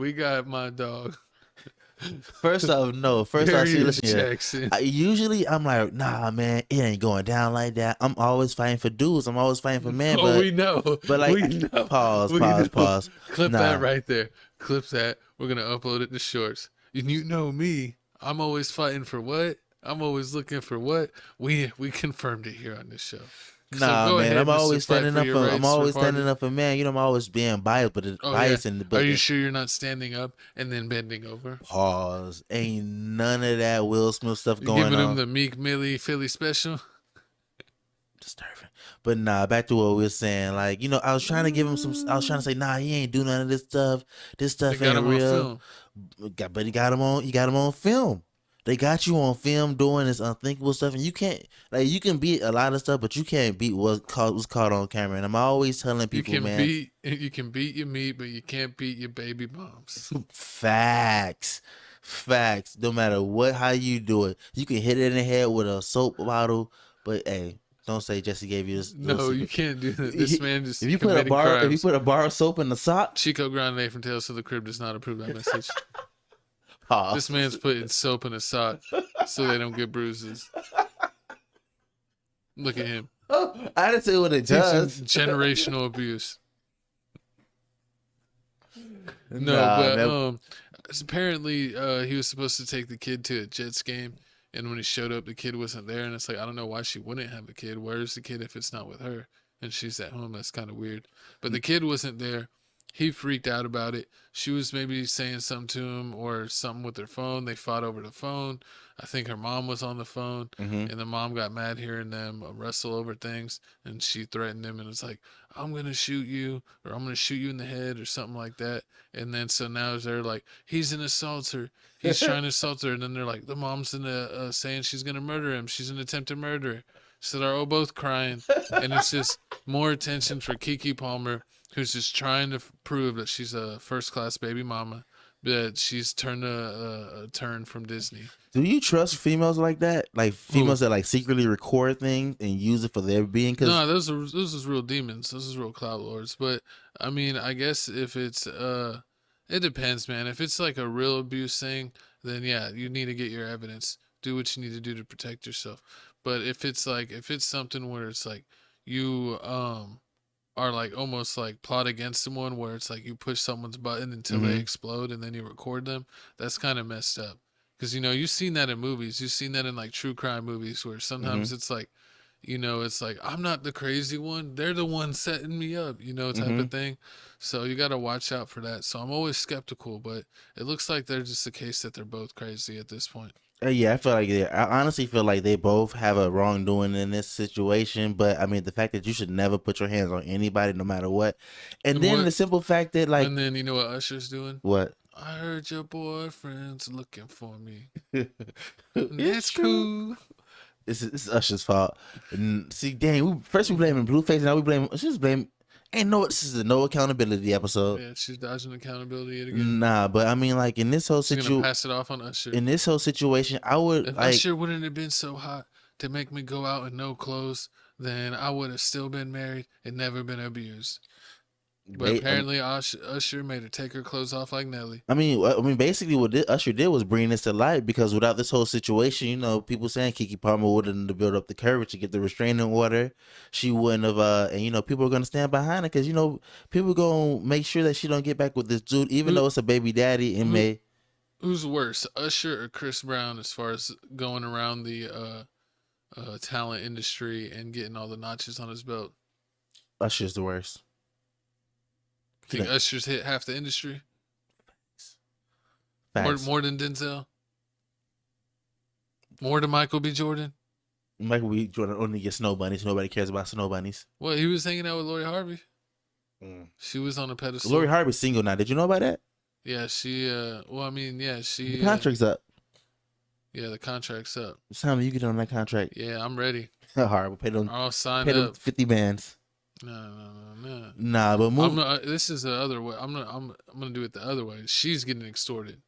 We got my dog. First off, no. First off, see, Darius listen here. Jackson. Usually, I'm like, nah, man, it ain't going down like that. I'm always fighting for dudes. I'm always fighting for men. Oh, we know. But We like, know. pause, We pause, know. pause. Clip that Nah, right there. Clip that. We're gonna upload it to shorts. And you know me. I'm always fighting for what? I'm always looking for what? We confirmed it here on this show. So nah, go man. ahead, I'm Mr. always Fight standing for up your for. I'm rights always standing retarded. up for man. You know, I'm always being biased, but Oh yeah. Are you the sure you're not standing up and then bending over? pause. Ain't none of that Will Smith stuff You going giving him on. the Meek Millie Philly special? Disturbing. But nah, back to what we were saying. Like, you know, I was trying to give him some. I was trying to say, nah, he ain't do none of this stuff. This They stuff got ain't him on real. film. But he got him on. He got him on film. They got you on film doing this unthinkable stuff, and you can't, like, you can beat a lot of stuff, but you can't beat what was caught on camera. And I'm always telling people, man, You can beat your meat, but you can't beat your baby moms. facts. No matter how you do it, you can hit it in the head with a soap bottle. But hey, don't say Jesse gave you this little No, you secret. can't do that. This man just If you put a bar of soap in the sock, Chico Grande from Tales to the Crib does not approve that message. pause. This man's putting soap in a sock so they don't get bruises. Look at him. I didn't say what it Teaching does. generational abuse. No, Nah, but apparently he was supposed to take the kid to a Jets game, and when he showed up, the kid wasn't there, and it's like, I don't know why she wouldn't have a kid. Where's the kid if it's not with her? And she's at home. That's kind of weird. But the kid wasn't there. He freaked out about it. She was maybe saying something to him or something with her phone. They fought over the phone. I think her mom was on the phone, and the mom got mad hearing them wrestle over things, and she threatened him and was like, I'm going to shoot you, or I'm going to shoot you in the head, or something like that. And then so now they're like, he's an assaulter. He's trying to assault her. And then they're like, the mom's in saying she's going to murder him. She's an attempted murderer. So they're all both crying. And it's just more attention for Keke Palmer, who's just trying to prove that she's a first-class baby mama, that she's turned a turn from Disney. Do you trust females like that? Like females that like secretly record things and use it for their being? No, those is real demons. Those is real cloud lords. But I mean, I guess if it's it depends, man. If it's like a real abuse thing, then yeah, you need to get your evidence. Do what you need to do to protect yourself. But if it's something where it's like you are like almost like plot against someone, where it's like you push someone's button until they explode and then you record them, that's kind of messed up. Because, you know, you've seen that in movies. You've seen that in like true crime movies where sometimes it's like, you know, it's like, I'm not the crazy one. They're the one setting me up, you know, type of thing. So you got to watch out for that. So I'm always skeptical, but it looks like they're just the case that they're both crazy at this point. Yeah, I honestly feel like they both have a wrongdoing in this situation. But I mean, the fact that you should never put your hands on anybody, no matter what, and then the simple fact that like, and then you know what Usher's doing? What? I heard your boyfriend's looking for me. It's cool. It's Usher's fault. And see, dang, first we blaming Blueface, now we blame. Just blame. This is a no accountability episode. Yeah, she's dodging accountability yet again. Nah, but I mean, like in this whole situation, pass it off on Usher. In this whole situation, I would if like. Usher wouldn't have been so hot to make me go out in no clothes, then I would have still been married and never been abused. But apparently, Usher made her take her clothes off like Nelly. I mean, basically, what Usher did was bring this to light, because without this whole situation, you know, people saying Keke Palmer wouldn't have built up the courage to get the restraining order. She wouldn't have, and you know, people are gonna stand behind her because you know, people gonna make sure that she don't get back with this dude, even though it's a baby daddy. In May, who's worse, Usher or Chris Brown, as far as going around the talent industry and getting all the notches on his belt? Usher's the worst. Think Usher's hit half the industry? Facts. More than Denzel? More than Michael B. Jordan? Michael B. Jordan only gets snow bunnies. Nobody cares about snow bunnies. Well, he was hanging out with Lori Harvey. She was on a pedestal. Lori Harvey's single now. Did you know about that? Yeah, she, well, I mean, yeah, she... The contract's up. Yeah, the contract's up. It's time you get on that contract. Yeah, I'm ready. Horrible. Pay them up. 50 bands. No. Nah, but this is the other way. I'm gonna do it the other way. She's getting extorted.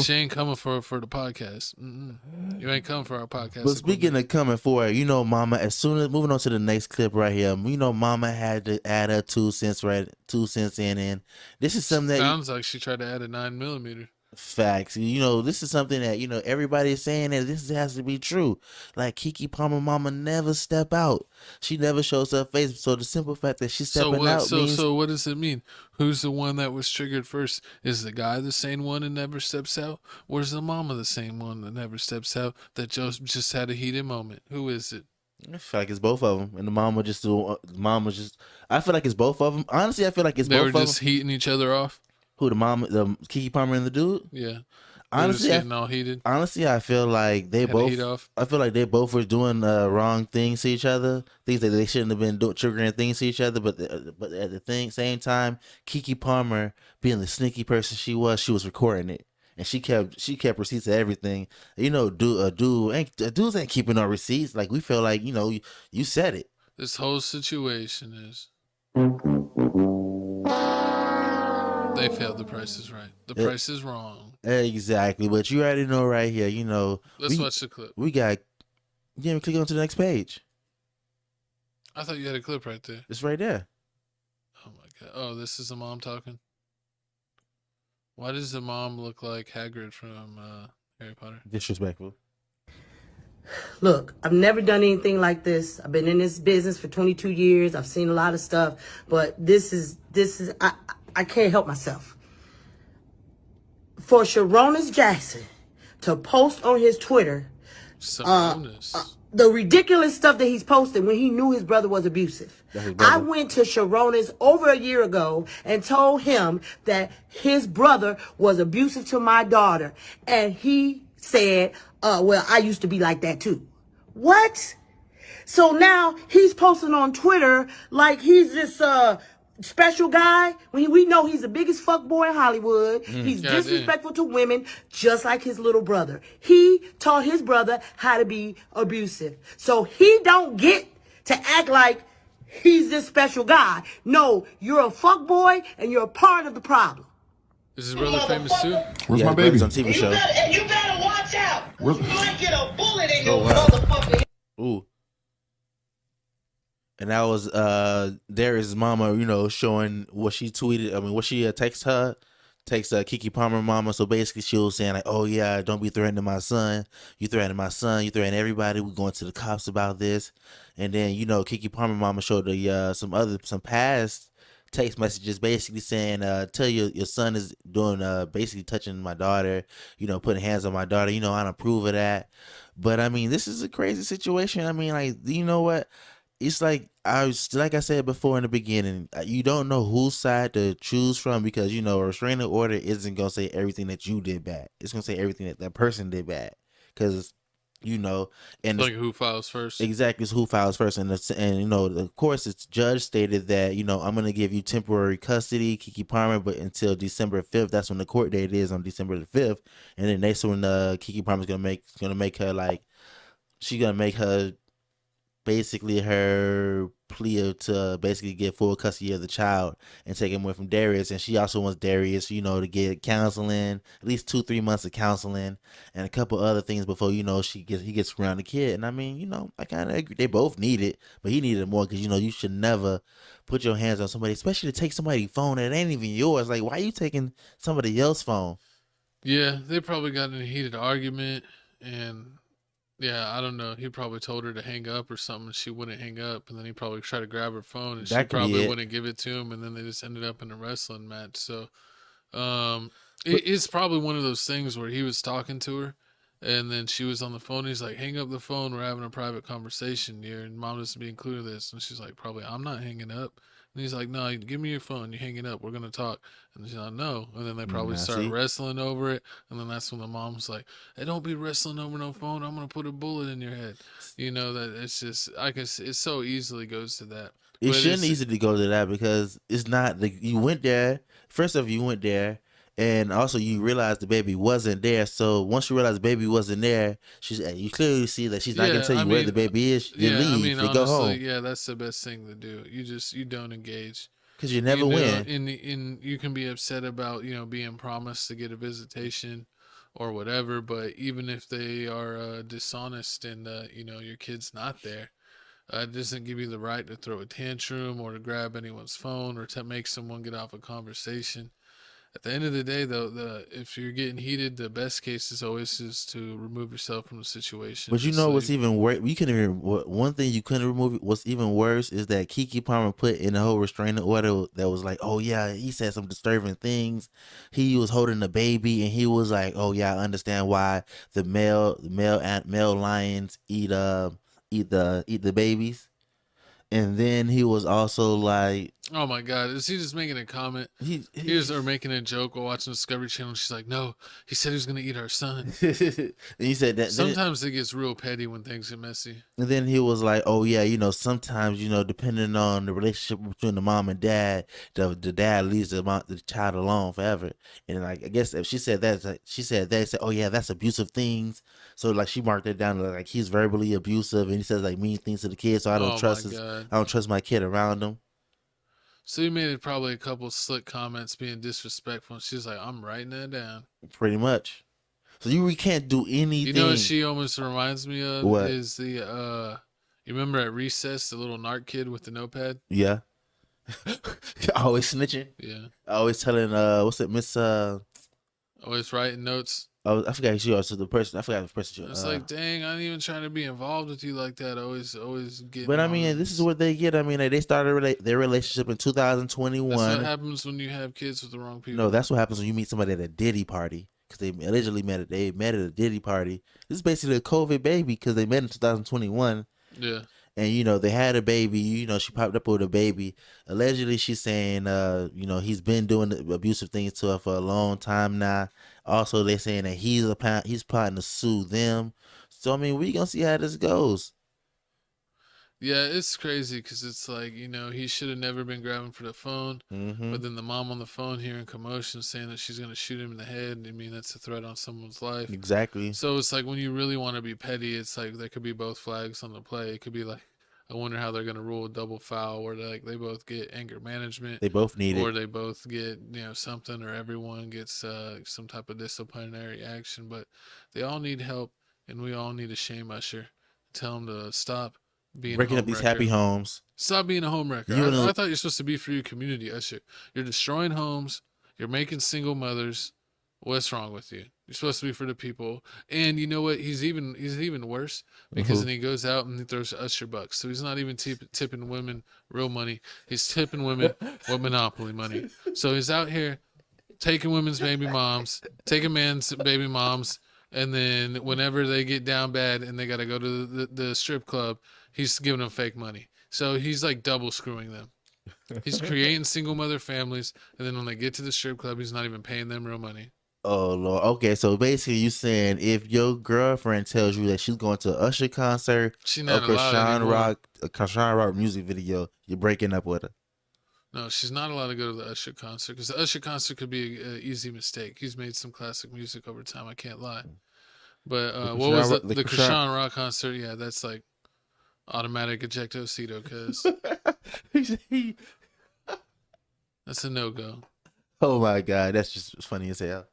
She ain't coming for the podcast. You ain't coming for our podcast. But speaking of coming for it, Mama, as soon as moving on to the next clip right here, Mama had to add her 2 cents in, and this is something that sounds like she tried to add a 9mm. Facts. This is something that everybody is saying that this has to be true. Like Keke Palmer mama never step out. She never shows her face. So the simple fact that she's stepping out means. So what does it mean? Who's the one that was triggered first? Is the guy the same one that never steps out, or is the mama the same one that never steps out that just had a heated moment? Who is it? I feel like it's both of them, and the mama just. I feel like it's both of them. Honestly, I feel like it's both of them. They were just heating each other off. Who, the Keke Palmer and the dude? Yeah. Honestly, getting all heated. Honestly, I feel like they both. Heat off. I feel like they both were doing wrong things to each other, things that they shouldn't have been triggering things to each other. But at the same time, Keke Palmer, being the sneaky person she was recording it, and she kept receipts of everything. Dudes ain't keeping no receipts. Like, we feel like you said it. This whole situation is. They failed. The Price is Right. The Price is Wrong. Exactly, but you already know right here. Let's watch the clip. We got. Yeah, click on to the next page. I thought you had a clip right there. It's right there. Oh my god! Oh, this is the mom talking. Why does the mom look like Hagrid from Harry Potter? Disrespectful. Look, I've never done anything like this. I've been in this business for 22 years. I've seen a lot of stuff, but this is I can't help myself. For Sharonis Jackson to post on his Twitter the ridiculous stuff that he's posted when he knew his brother was abusive. I went to Sharonis over a year ago and told him that his brother was abusive to my daughter. And he said, well, I used to be like that too. What? So now he's posting on Twitter like he's this special guy when we know he's the biggest fuck boy in Hollywood. He's disrespectful to women, just like his little brother. He taught his brother how to be abusive. So he don't get to act like he's this special guy. No, you're a fuck boy and you're a part of the problem. Is his brother famous too? Where's my baby? On TV show. You better watch out. You might get a bullet in your motherfucking. Ooh. And that was Darius' mama, showing what she tweeted. I mean, what she texts Keke Palmer mama. So basically, she was saying like, "Oh yeah, don't be threatening my son. You threatening my son. You threatening everybody. We're going to the cops about this." And then Keke Palmer mama showed some past text messages, basically saying, "Tell your son is doing basically touching my daughter. Putting hands on my daughter. I don't approve of that." But I mean, this is a crazy situation. I mean, like, you know what? It's like I said before in the beginning, you don't know whose side to choose from because a restraining order isn't gonna say everything that you did bad. It's gonna say everything that person did bad because and like who files first. Exactly, it's who files first, and of course, it's judge stated that I'm gonna give you temporary custody, Keke Palmer, but until December 5th. That's when the court date is, on December the 5th, and then that's when Keke Palmer's gonna make her like she's gonna make her. Basically, her plea to basically get full custody of the child and take him away from Darius. And she also wants Darius, to get counseling, at least 2-3 months of counseling and a couple other things before, he gets around the kid. And I mean, I kind of agree. They both need it, but he needed it more because, you should never put your hands on somebody, especially to take somebody's phone that ain't even yours. Like, why are you taking somebody else's phone? Yeah, they probably got in a heated argument and... Yeah, I don't know. He probably told her to hang up or something. She wouldn't hang up, and then he probably tried to grab her phone, and she probably wouldn't give it to him, and then they just ended up in a wrestling match. So, it's probably one of those things where he was talking to her, and then she was on the phone. He's like, "Hang up the phone. We're having a private conversation here, and Mom doesn't be included in this." And she's like, "Probably, I'm not hanging up." And he's like, "No, give me your phone. You're hanging up. We're going to talk." And she's like, "No." And then they probably start wrestling over it. And then that's when the mom's like, "Hey, don't be wrestling over no phone. I'm going to put a bullet in your head." That it's just, it so easily goes to that. It shouldn't easily go to that because it's not, you went there. First off, you went there. And also, you realize the baby wasn't there. So once you realize the baby wasn't there, you clearly see that she's not gonna tell you where the baby is. You leave. You go home. Yeah, that's the best thing to do. You don't engage. Because you never win. And you can be upset about, being promised to get a visitation or whatever, but even if they are dishonest and, your kid's not there, it doesn't give you the right to throw a tantrum or to grab anyone's phone or to make someone get off a conversation. At the end of the day, though, if you're getting heated, the best case is always is to remove yourself from the situation. But you know what's even worse? You couldn't even. One thing you couldn't remove. What's even worse is that Keke Palmer put in the whole restraining order that was like, oh yeah, he said some disturbing things. He was holding the baby, and he was like, oh yeah, I understand why the male lions eat the babies. And then he was also like, "Oh my God, is he just making a comment? He was or making a joke while watching Discovery Channel." She's like, "No, he said he was gonna eat our son." and he said that sometimes it gets real petty when things get messy. And then he was like, "Oh yeah, sometimes depending on the relationship between the mom and dad, the dad leaves the child alone forever." And like I guess if she said that, said, "Oh yeah, that's abusive things." So like she marked it down like he's verbally abusive and he says like mean things to the kid. So I don't trust my kid around him. So he made probably a couple slick comments being disrespectful. And she's like, "I'm writing that down." Pretty much. So we can't do anything. You know what she almost reminds me of? What? Is the you remember at recess the little narc kid with the notepad? Yeah. Always snitching. Yeah. Always telling what's it, Miss always writing notes. Oh, I forgot she was the person. I forgot the person. It's like, dang, I ain't even trying to be involved with you like that. Always get. But I mean, this is what they get. I mean, they started their relationship in 2021. That's what happens when you have kids with the wrong people. No, that's what happens when you meet somebody at a Diddy party because they allegedly met. They met at a Diddy party. This is basically a COVID baby because they met in 2021. Yeah. And they had a baby. She popped up with a baby. Allegedly, she's saying, he's been doing abusive things to her for a long time now. Also, they're saying that he's plotting to sue them. So I mean, we gonna see how this goes. Yeah, it's crazy because it's like he should have never been grabbing for the phone. Mm-hmm. But then the mom on the phone hearing commotion saying that she's gonna shoot him in the head. I mean, that's a threat on someone's life. Exactly. So it's like when you really want to be petty, it's like there could be both flags on the play. It could be like, I wonder how they're gonna rule a double foul where they both get anger management. They both need it, or they both get something, or everyone gets some type of disciplinary action. But they all need help, and we all need a shame usher. Tell them to stop being breaking up these happy homes. Stop being a home wrecker. I thought you're supposed to be for your community usher. You're destroying homes. You're making single mothers. What's wrong with you? You're supposed to be for the people. And you know what? He's even worse because then he goes out and he throws usher bucks. So he's not even tipping women real money. He's tipping women with Monopoly money. So he's out here taking women's baby moms, taking men's baby moms, and then whenever they get down bad and they got to go to the strip club, he's giving them fake money. So he's like double screwing them. He's creating single mother families, and then when they get to the strip club, he's not even paying them real money. Oh Lord. Okay, so basically you saying if your girlfriend tells you that she's going to an Usher concert, a Krishan Rock music video, you're breaking up with her. No, she's not allowed to go to the Usher concert because the Usher concert could be an easy mistake. He's made some classic music over time. I can't lie. But what was the Krishan Rock concert? Yeah, that's like automatic ejectocito because that's a no-go. Oh my God, that's just funny as hell.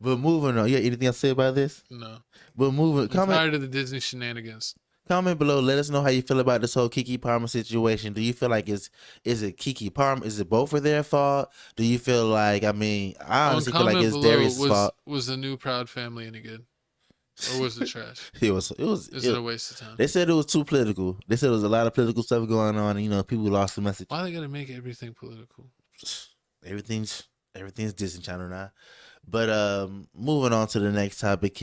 But moving on, yeah. Anything else to say about this? No. But moving, I'm tired of the Disney shenanigans. Comment below. Let us know how you feel about this whole Keke Palmer situation. Do you feel like is it Keke Palmer? Is it both of their fault? Do you feel like I honestly feel like it's Darius' fault? Was the new Proud Family any good, or was it trash? It was. Is it a waste of time? They said it was too political. They said there was a lot of political stuff going on. And, people lost the message. Why they gotta make everything political? Everything's Disney Channel now. But moving on to the next topic.